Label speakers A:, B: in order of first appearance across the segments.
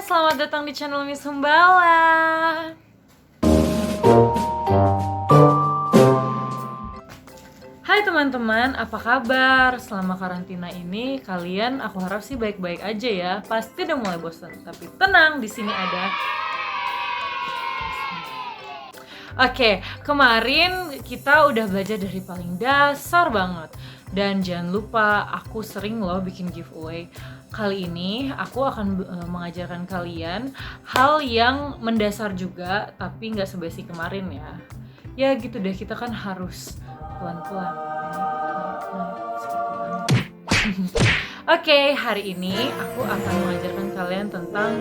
A: selamat datang di channel Miss Humbala. Hai teman-teman, apa kabar? Selama karantina ini kalian aku harap sih baik-baik aja ya. Pasti udah mulai bosan, tapi tenang, di sini ada. Oke, kemarin kita udah belajar dari paling dasar banget. Dan jangan lupa, aku sering loh bikin giveaway. Kali ini aku akan mengajarkan kalian hal yang mendasar juga, tapi nggak sebasic kemarin ya. Ya gitu deh, kita kan harus pelan-pelan. Oke, hari ini aku akan mengajarkan kalian tentang.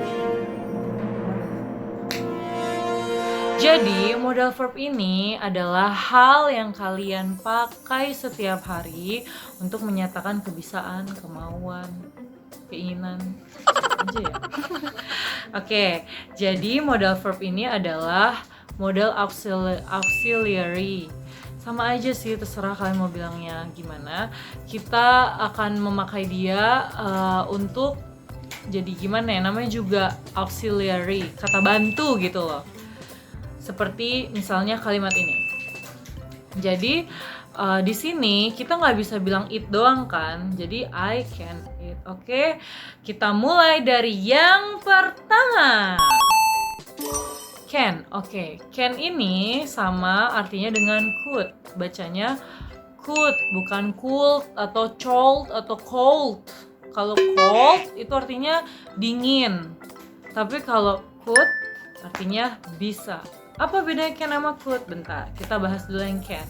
A: Jadi, modal verb ini adalah hal yang kalian pakai setiap hari untuk menyatakan kebisaan, kemauan, keinginan aja ya. Oke, jadi modal verb ini adalah modal auxiliary. Sama aja sih, terserah kalian mau bilangnya gimana. Kita akan memakai dia untuk jadi gimana ya, namanya juga auxiliary, kata bantu gitu loh. Seperti misalnya kalimat ini. Jadi di sini kita nggak bisa bilang it doang kan. Jadi I can eat. Oke, kita mulai dari yang pertama. Can. Oke, can ini sama artinya dengan could. Bacanya could, bukan cold atau cold atau cold. Kalau cold itu artinya dingin. Tapi kalau could artinya bisa. Apa bedanya can sama could? Bentar, kita bahas dulu yang can.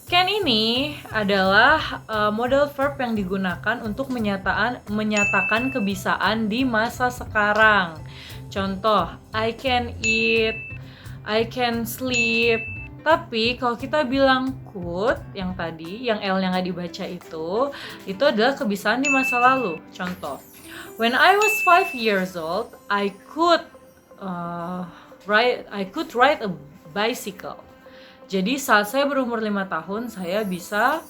A: Can ini adalah modal verb yang digunakan untuk menyatakan kebisaan di masa sekarang. Contoh, I can eat, I can sleep. Tapi kalau kita bilang could, yang tadi, yang L-nya nggak dibaca itu adalah kebisaan di masa lalu. Contoh, when I was 5 years old, I could ride a bicycle. Jadi saat saya berumur 5 tahun, saya bisa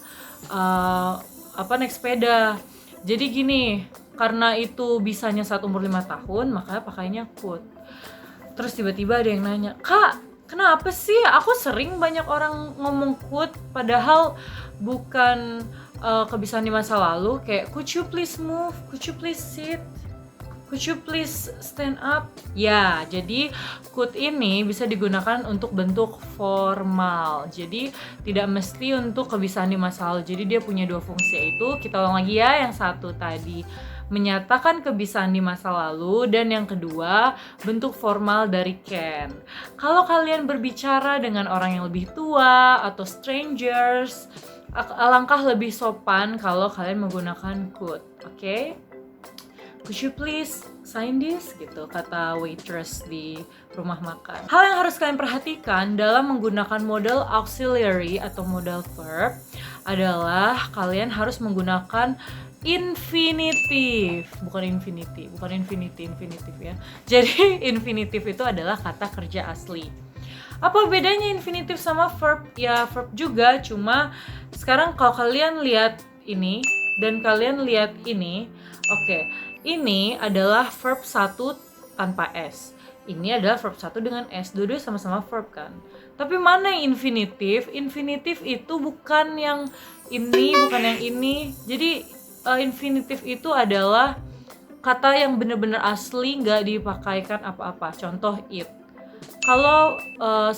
A: naik sepeda. Jadi gini, karena itu bisanya saat umur 5 tahun, makanya pakainya could. Terus tiba-tiba ada yang nanya, "Kak, kenapa sih? Aku sering banyak orang ngomong could, padahal bukan kebisaan di masa lalu. Kayak, could you please move? Could you please sit? Could you please stand up?" Ya, jadi could ini bisa digunakan untuk bentuk formal. Jadi tidak mesti untuk kebisaan di masa lalu. Jadi dia punya dua fungsi, yaitu kita ulang lagi ya. Yang satu tadi menyatakan kebisaan di masa lalu, dan yang kedua bentuk formal dari can. Kalau kalian berbicara dengan orang yang lebih tua atau strangers, alangkah lebih sopan kalau kalian menggunakan could. Oke? Could you please sign this? Gitu kata waitress di rumah makan. Hal yang harus kalian perhatikan dalam menggunakan modal auxiliary atau modal verb adalah kalian harus menggunakan infinitive, bukan infinitive ya. Jadi infinitive itu adalah kata kerja asli. Apa bedanya infinitive sama verb? Ya verb juga, cuma sekarang kalau kalian lihat ini dan kalian lihat ini, oke. Ini adalah verb 1 tanpa S. Ini adalah verb 1 dengan S. Dua-duanya sama-sama verb kan. Tapi mana yang infinitif? Infinitif itu bukan yang ini, bukan yang ini. Jadi infinitif itu adalah kata yang benar-benar asli, nggak dipakaikan apa-apa. Contoh eat. Kalau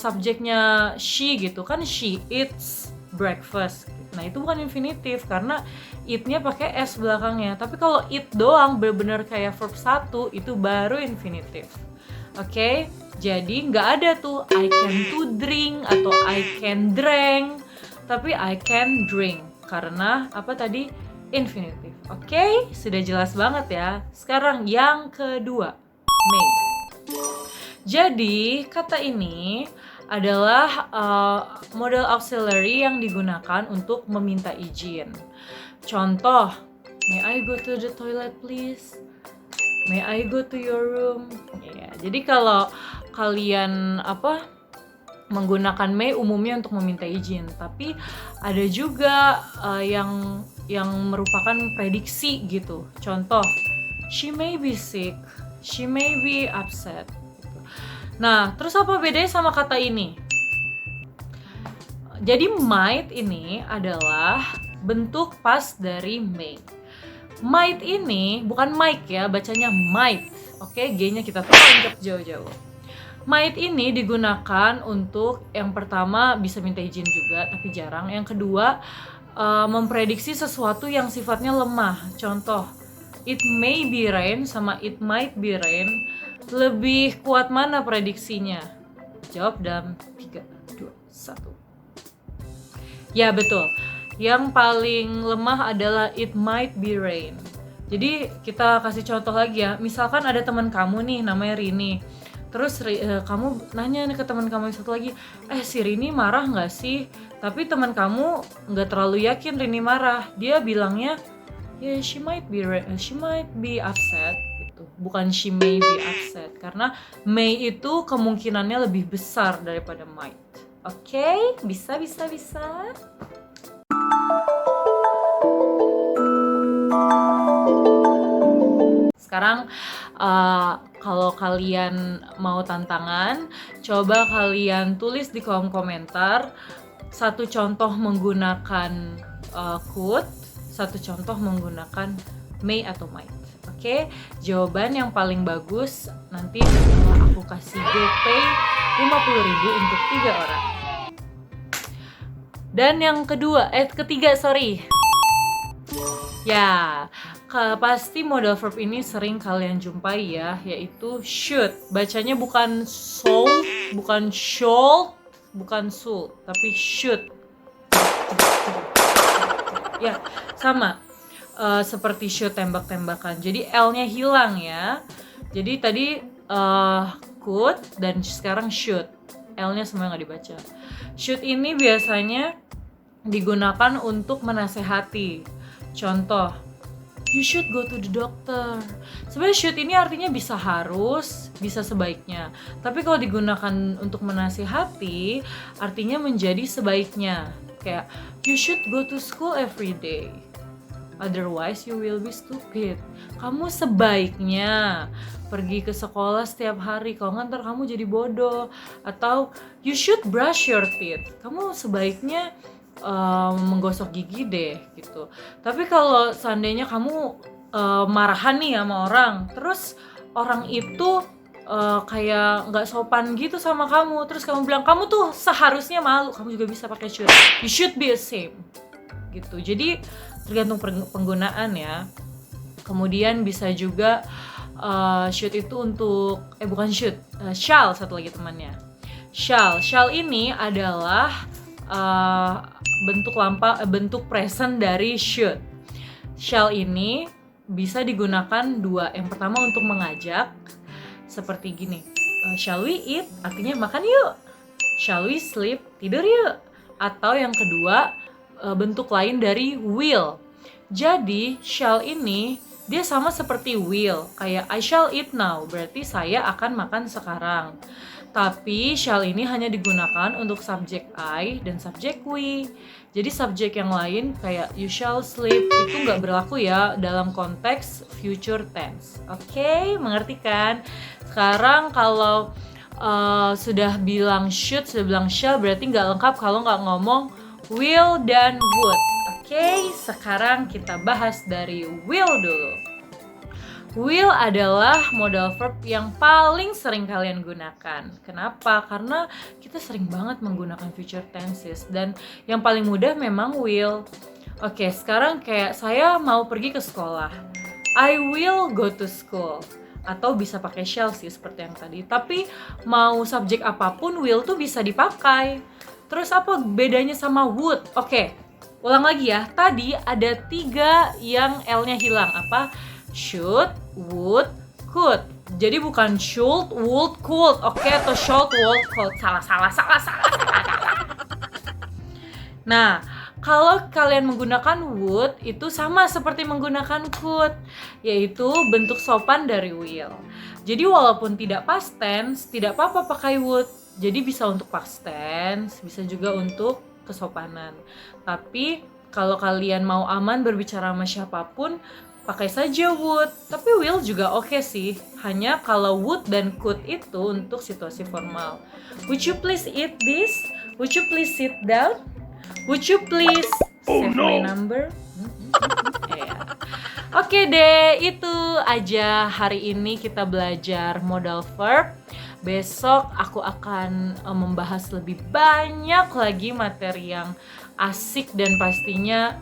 A: subjeknya she gitu kan, she eats breakfast. Nah itu bukan infinitif karena it-nya pakai S belakangnya. Tapi kalau it doang benar-benar kayak verb 1 itu baru infinitif. Oke? Jadi nggak ada tuh I can to drink atau I can drank, tapi I can drink karena apa tadi? Infinitif. Oke? Sudah jelas banget ya. Sekarang yang kedua, may. Jadi kata ini adalah modal auxiliary yang digunakan untuk meminta izin. Contoh, may I go to the toilet please? May I go to your room? Ya, jadi kalau kalian menggunakan may umumnya untuk meminta izin, tapi ada juga yang merupakan prediksi gitu. Contoh, she may be sick. She may be upset. Nah, terus apa bedanya sama kata ini? Jadi might ini adalah bentuk past dari may. Might ini bukan mic ya, bacanya might. Oke, G-nya kita tancap jauh-jauh. Might ini digunakan untuk yang pertama bisa minta izin juga, tapi jarang. Yang kedua, memprediksi sesuatu yang sifatnya lemah. Contoh, it may be rain sama it might be rain. Lebih kuat mana prediksinya? Jawab dalam 3, 2, 1. Ya betul, yang paling lemah adalah it might be rain. Jadi kita kasih contoh lagi ya. Misalkan ada teman kamu nih namanya Rini. Terus kamu nanya nih ke teman kamu yang satu lagi, si Rini marah nggak sih? Tapi teman kamu nggak terlalu yakin Rini marah. Dia bilangnya, ya she might be upset. Gitu. Bukan she may be upset. Karena may itu kemungkinannya lebih besar daripada might. Oke, bisa. Sekarang kalau kalian mau tantangan, coba kalian tulis di kolom komentar satu contoh menggunakan could, satu contoh menggunakan may atau might. Oke, jawaban yang paling bagus nanti aku kasih GoPay 50.000 untuk 3 orang. Dan yang ketiga, ya, pasti modal verb ini sering kalian jumpai ya, yaitu should. Bacanya bukan sold, bukan should, bukan sul, tapi should. Ya, sama seperti should tembak-tembakan. Jadi L-nya hilang ya. Jadi tadi could dan sekarang should. L-nya semua nggak dibaca. Should ini biasanya digunakan untuk menasehati. Contoh, you should go to the doctor. Sebenarnya should ini artinya bisa harus, bisa sebaiknya. Tapi kalau digunakan untuk menasihati, artinya menjadi sebaiknya. Kayak, you should go to school every day. Otherwise you will be stupid. Kamu sebaiknya pergi ke sekolah setiap hari, kalau nggak ntar kamu jadi bodoh. Atau you should brush your teeth. Kamu sebaiknya menggosok gigi deh gitu. Tapi kalau seandainya kamu marahan nih sama orang, terus orang itu kayak nggak sopan gitu sama kamu, terus kamu bilang kamu tuh seharusnya malu, kamu juga bisa pakai should. You should be ashamed gitu. Jadi tergantung penggunaan ya. Kemudian bisa juga should itu untuk bukan should, shall satu lagi temannya. Shall ini adalah bentuk present dari should. Shall ini bisa digunakan dua. Yang pertama untuk mengajak, seperti gini. Shall we eat? Artinya makan yuk. Shall we sleep? Tidur yuk. Atau yang kedua, bentuk lain dari will. Jadi shall ini dia sama seperti will. Kayak I shall eat now, berarti saya akan makan sekarang. Tapi shall ini hanya digunakan untuk subjek I dan subjek we. Jadi subjek yang lain kayak you shall sleep itu nggak berlaku ya dalam konteks future tense. Oke, mengerti kan? Sekarang kalau sudah bilang should, sudah bilang shall, berarti nggak lengkap kalau nggak ngomong will dan would. Oke, sekarang kita bahas dari will dulu. Will adalah modal verb yang paling sering kalian gunakan. Kenapa? Karena kita sering banget menggunakan future tenses. Dan yang paling mudah memang will. Oke, sekarang kayak saya mau pergi ke sekolah. I will go to school. Atau bisa pakai shall sih seperti yang tadi. Tapi mau subjek apapun will tuh bisa dipakai. Terus apa bedanya sama would? Oke, ulang lagi ya. Tadi ada 3 yang L-nya hilang. Apa? Should, would, could. Jadi bukan should, would, could. Oke, atau should, would, could. Salah. Nah, kalau kalian menggunakan would, itu sama seperti menggunakan could, yaitu bentuk sopan dari will. Jadi walaupun tidak past tense, tidak apa-apa pakai would. Jadi bisa untuk past tense, bisa juga untuk kesopanan. Tapi kalau kalian mau aman berbicara sama siapapun, pakai saja would. Tapi will juga oke sih. Hanya kalau would dan could itu untuk situasi formal. Would you please eat this? Would you please sit down? Would you please save my number? Iya. Oke deh, itu aja hari ini kita belajar modal verb. Besok aku akan membahas lebih banyak lagi materi yang asik dan pastinya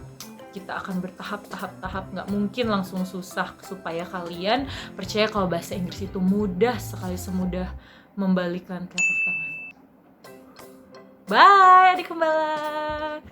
A: kita akan bertahap-tahap, nggak mungkin langsung susah, supaya kalian percaya kalau bahasa Inggris itu mudah sekali, semudah membalikan telapak tangan. Bye adik kembalan.